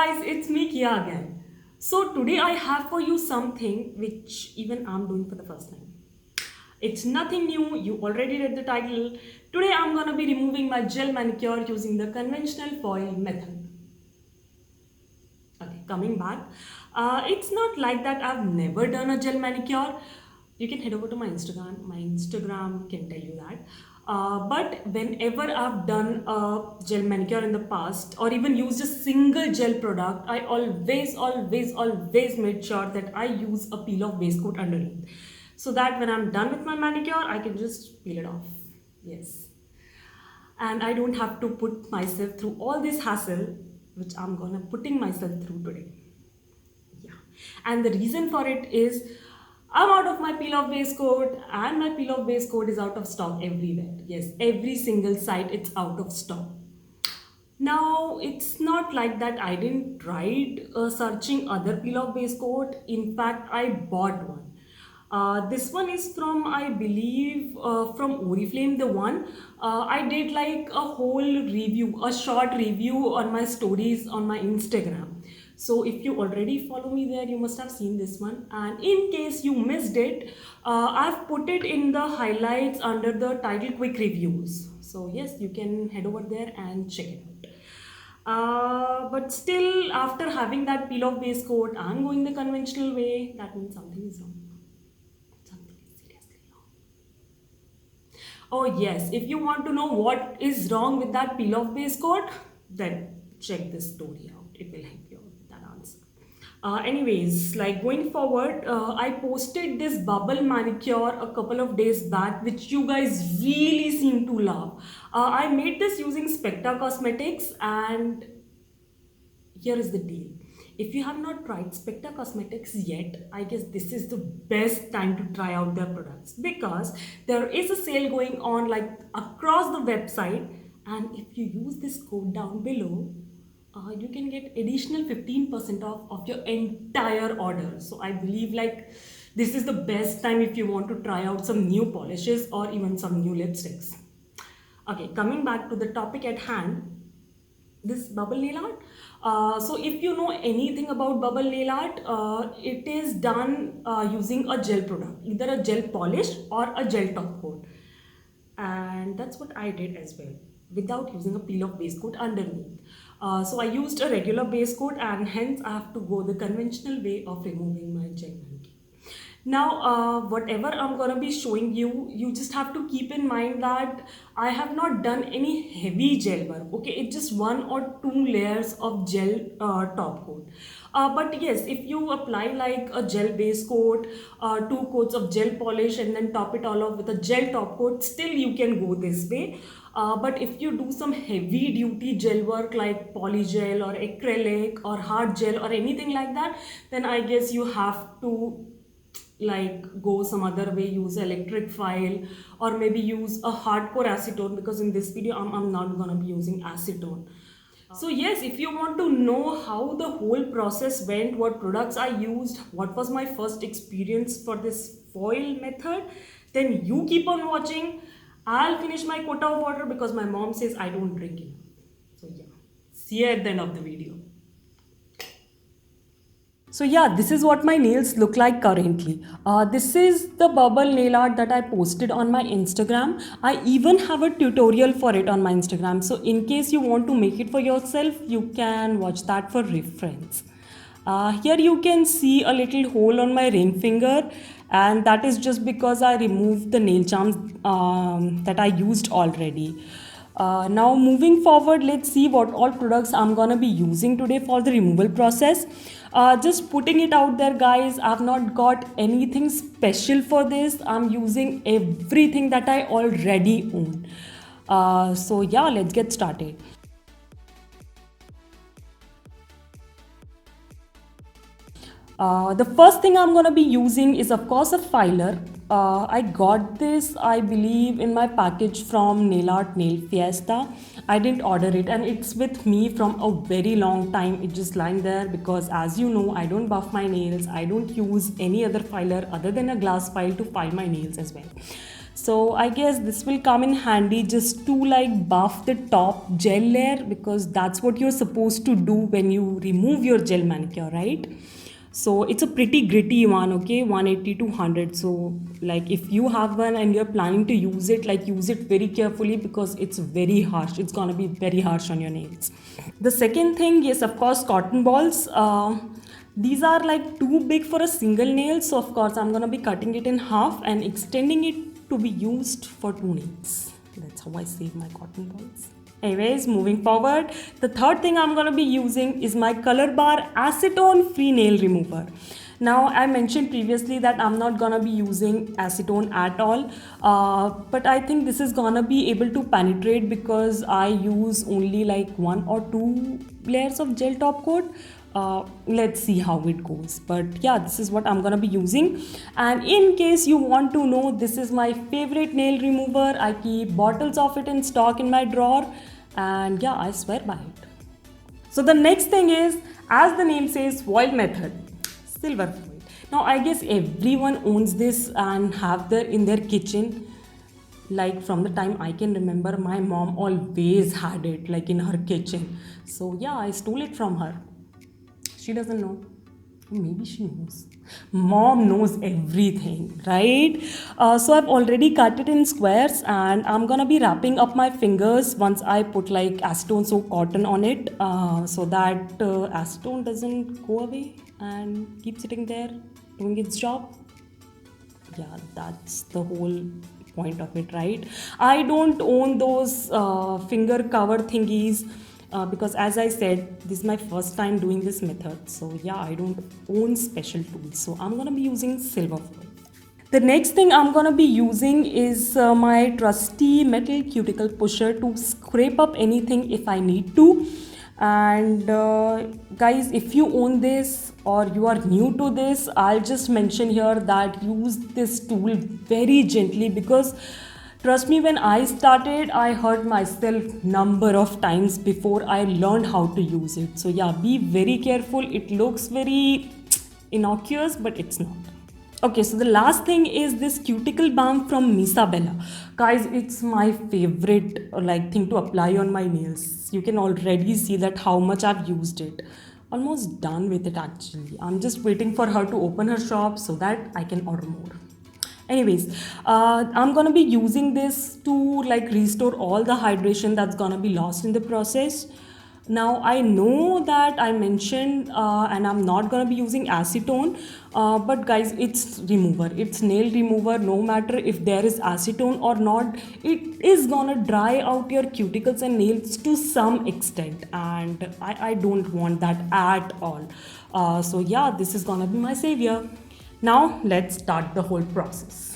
guys, it's me Kia again. So today I have for you something which even I'm doing for the first time. It's nothing new, you already read the title. Today I'm gonna be removing my gel manicure using the conventional foil method. Okay, coming back. It's not like that I've never done a gel manicure. You can head over to my Instagram. My Instagram can tell you that. But whenever I've done a gel manicure in the past or even used a single gel product, I always made sure that I use a peel off base coat underneath. So that when I'm done with my manicure, I can just peel it off. Yes. And I don't have to put myself through all this hassle which I'm gonna putting myself through today. Yeah, and the reason for it is I'm out of my peel off base coat and my peel off base coat is out of stock everywhere. Yes, every single site it's out of stock. Now it's not like that I didn't try searching other peel off base coat. In fact, I bought one. This one is from, I believe, from Oriflame, the one. I did like a whole review, a short review on my stories on my Instagram. So if you already follow me there, you must have seen this one. And in case you missed it, I've put it in the highlights under the title quick reviews. So yes, you can head over there and check it out. But still, after having that peel off base coat, I'm going the conventional way. That means something is wrong. Something is seriously wrong. Oh yes, if you want to know what is wrong with that peel off base coat, then check this story out. It will help you with that answer. Anyways, like going forward, I posted this bubble manicure a couple of days back, which you guys really seem to love. I made this using Specta Cosmetics, and here is the deal. If you have not tried Specta Cosmetics yet, I guess this is the best time to try out their products because there is a sale going on like across the website, and if you use this code down below, you can get additional 15% off of your entire order. So I believe like this is the best time if you want to try out some new polishes or even some new lipsticks. Okay, coming back to the topic at hand, this bubble nail art. So if you know anything about bubble nail art, it is done using a gel product, either a gel polish or a gel top coat. And that's what I did as well, without using a peel off base coat underneath. So I used a regular base coat, and hence I have to go the conventional way of removing my gel manicure. Now, whatever I'm gonna be showing you, you just have to keep in mind that I have not done any heavy gel work. Okay, it's just 1 or 2 layers of gel top coat. But yes, if you apply like a gel base coat, 2 coats of gel polish, and then top it all off with a gel top coat, still you can go this way. But if you do some heavy duty gel work like polygel or acrylic or hard gel or anything like that, then I guess you have to like go some other way, use electric file or maybe use a hardcore acetone, because in this video I'm not gonna be using acetone. So yes, if you want to know how the whole process went, what products I used, what was my first experience for this foil method, then you keep on watching. I'll finish my quota of water because my mom says I don't drink enough. So yeah, see you at the end of the video. So yeah, this is what my nails look like currently. This is the bubble nail art that I posted on my Instagram. I even have a tutorial for it on my Instagram. So in case you want to make it for yourself, you can watch that for reference. Here you can see a little hole on my ring finger, and that is just because I removed the nail charms that I used already. Now moving forward, let's see what all products I'm gonna be using today for the removal process. Just putting it out there, guys, I've not got anything special for this. I'm using everything that I already own. So yeah, let's get started. The first thing I'm going to be using is of course a filer. I got this, I believe, in my package from Nail Art Nail Fiesta. I didn't order it and it's with me from a very long time. It's just lying there because, as you know, I don't buff my nails. I don't use any other filer other than a glass file to file my nails as well. So I guess this will come in handy just to like buff the top gel layer, because that's what you're supposed to do when you remove your gel manicure, right? So it's a pretty gritty one, okay, 180 to 100. So like if you have one and you're planning to use it, like use it very carefully, because it's very harsh. It's gonna be very harsh on your nails. The second thing, yes, of course, cotton balls. These are like too big for a single nail, so of course I'm gonna be cutting it in half and extending it to be used for two nails. That's how I save my cotton balls. Anyways, moving forward, the third thing I'm gonna be using is my Color Bar Acetone Free Nail Remover. Now, I mentioned previously that I'm not gonna be using acetone at all, but I think this is gonna be able to penetrate because I use only like 1 or 2 layers of gel top coat. Let's see how it goes, but yeah, this is what I'm gonna be using. And in case you want to know, this is my favorite nail remover. I keep bottles of it in stock in my drawer, and yeah, I swear by it. So the next thing is, as the name says, foil method, silver foil. Now I guess everyone owns this and have their in their kitchen. Like from the time I can remember, my mom always had it like in her kitchen. So yeah, I stole it from her. She doesn't know. Maybe she knows. Mom knows everything, right? So I've already cut it in squares, and I'm gonna be wrapping up my fingers once I put like acetone soap cotton on it, so that acetone doesn't go away and keep sitting there doing its job. Yeah, that's the whole point of it, right? I don't own those finger cover thingies, because as I said, this is my first time doing this method. So yeah, I don't own special tools, so I'm gonna be using silver foil. The next thing I'm gonna be using is my trusty metal cuticle pusher to scrape up anything if I need to. And guys, if you own this or you are new to this, I'll just mention here that use this tool very gently, because trust me, when I started, I hurt myself number of times before I learned how to use it. So yeah, be very careful. It looks very innocuous, but it's not. Okay, so the last thing is this cuticle balm from Misabella. Guys, it's my favorite like thing to apply on my nails. You can already see that how much I've used it. Almost done with it actually. I'm just waiting for her to open her shop so that I can order more. Anyways, I'm gonna be using this to like restore all the hydration that's gonna be lost in the process. Now I know that I mentioned and I'm not gonna be using acetone, but guys, it's remover, it's nail remover. No matter if there is acetone or not, it is gonna dry out your cuticles and nails to some extent, and I don't want that at all. So yeah, this is gonna be my savior. Now let's start the whole process.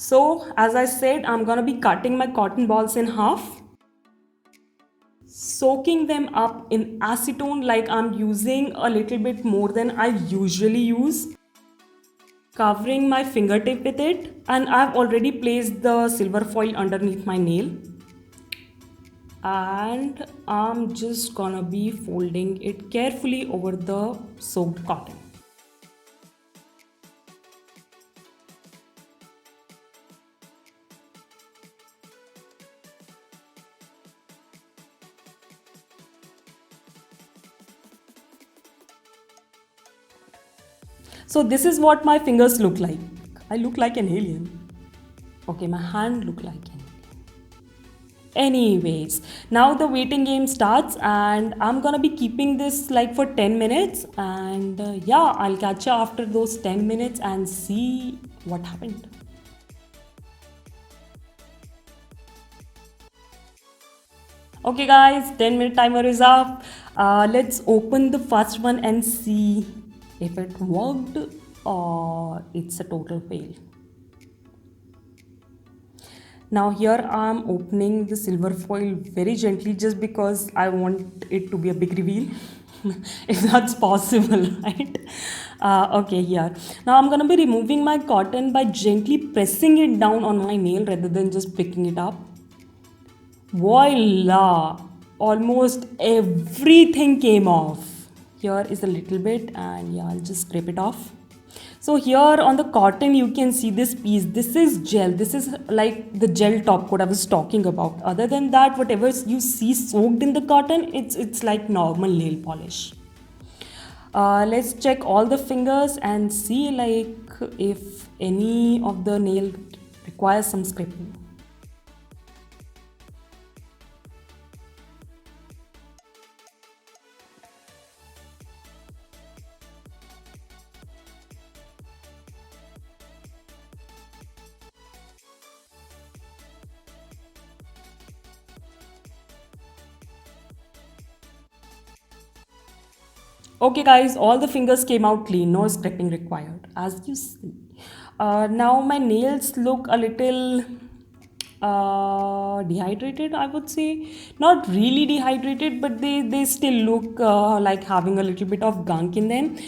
So as I said, I'm gonna be cutting my cotton balls in half, soaking them up in acetone, like I'm using a little bit more than I usually use, covering my fingertip with it, and I've already placed the silver foil underneath my nail, and I'm just gonna be folding it carefully over the soaked cotton. So this is what my fingers look like. I look like an alien. Okay, my hand look like an alien. Anyways, now the waiting game starts, and I'm gonna be keeping this like for 10 minutes, and yeah, I'll catch you after those 10 minutes and see what happened. Okay guys, 10-minute timer is up. Let's open the first one and see if it worked or it's a total fail. Now here I'm opening the silver foil very gently just because I want it to be a big reveal. If that's possible, right? Okay, here. Now I'm gonna be removing my cotton by gently pressing it down on my nail rather than just picking it up. Voila! Almost everything came off. Here is a little bit, and yeah, I'll just scrape it off. So here on the cotton you can see this piece. This is gel. This is like the gel top coat I was talking about. Other than that, whatever you see soaked in the cotton, it's like normal nail polish. Let's check all the fingers and see like if any of the nail requires some scraping. Okay guys, all the fingers came out clean, no scraping required, as you see. Now my nails look a little dehydrated, I would say. Not really dehydrated, but they still look like having a little bit of gunk in them.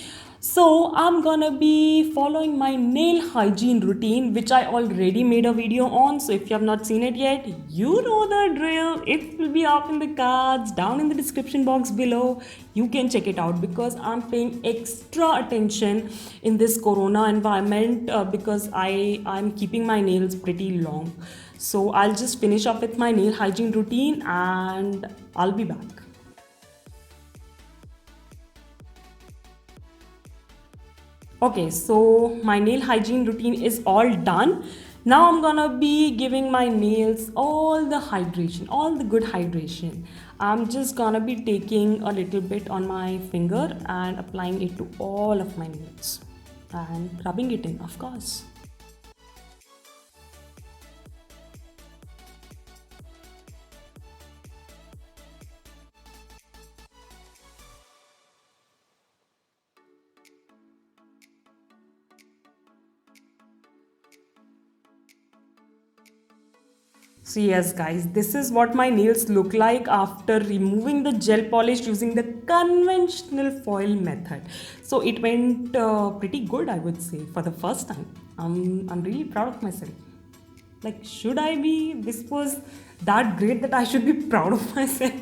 So I'm gonna be following my nail hygiene routine, which I already made a video on. So if you have not seen it yet, you know the drill. It will be up in the cards, down in the description box below. You can check it out because I'm paying extra attention in this corona environment because I'm keeping my nails pretty long. So I'll just finish up with my nail hygiene routine and I'll be back. Okay, so my nail hygiene routine is all done. Now I'm gonna be giving my nails all the hydration, all the good hydration. I'm just gonna be taking a little bit on my finger and applying it to all of my nails and rubbing it in, of course. So yes guys, this is what my nails look like after removing the gel polish using the conventional foil method. So it went pretty good, I would say, for the first time. I'm really proud of myself. Like, should I be? This was that great that I should be proud of myself,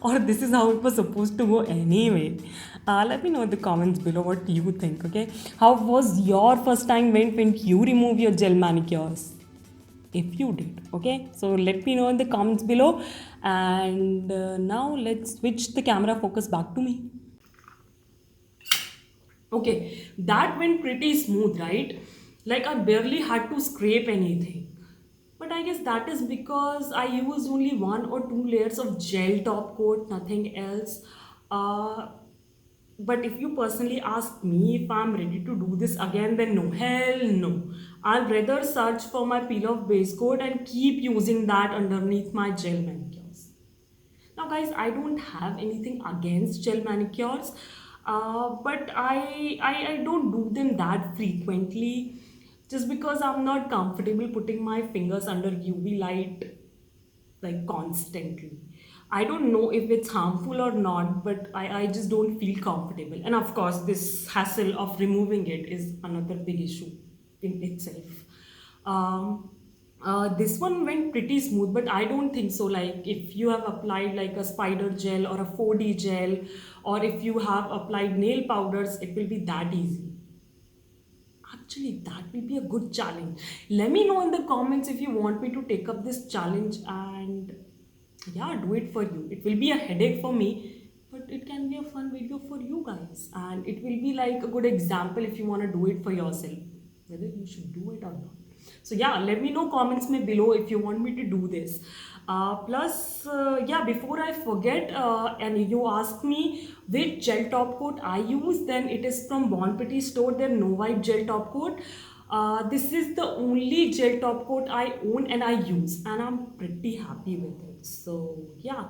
or this is how it was supposed to go anyway. Let me know in the comments below what you think. Okay, how was your first time when you remove your gel manicures? If you did, okay, so let me know in the comments below. And now let's switch the camera focus back to me. Okay, that went pretty smooth, right? Like I barely had to scrape anything. But I guess that is because I used only one or two layers of gel top coat, nothing else. Uh, but if you personally ask me if I'm ready to do this again, then no, hell no. I'll rather search for my peel off base coat and keep using that underneath my gel manicures. Now, guys, I don't have anything against gel manicures, but I don't do them that frequently just because I'm not comfortable putting my fingers under UV light like constantly. I don't know if it's harmful or not, but I just don't feel comfortable. And of course, this hassle of removing it is another big issue in itself. Um, this one went pretty smooth, but I don't think so. Like if you have applied like a spider gel or a 4D gel, or if you have applied nail powders, it will be that easy. Actually, that will be a good challenge. Let me know in the comments if you want me to take up this challenge and yeah, do it for you. It will be a headache for me, but it can be a fun video for you guys. And it will be like a good example if you want to do it for yourself, whether you should do it or not. So yeah, let me know comments me below if you want me to do this. Yeah, before I forget, and you ask me which gel top coat I use, then it is from Bon Petit store, their No Wipe gel top coat. This is the only gel top coat I own and I use, and I'm pretty happy with it. So yeah,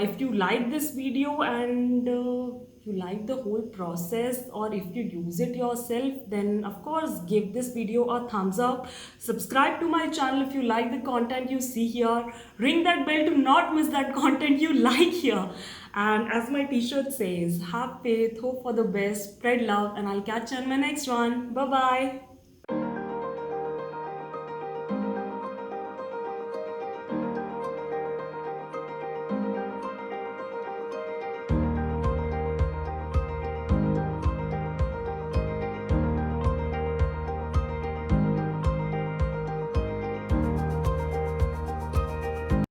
if you like this video and you like the whole process, or if you use it yourself, then of course give this video a thumbs up. Subscribe to my channel if you like the content you see here. Ring that bell to not miss that content you like here. And as my t-shirt says, have faith, hope for the best, spread love, and I'll catch you in my next one. Bye bye.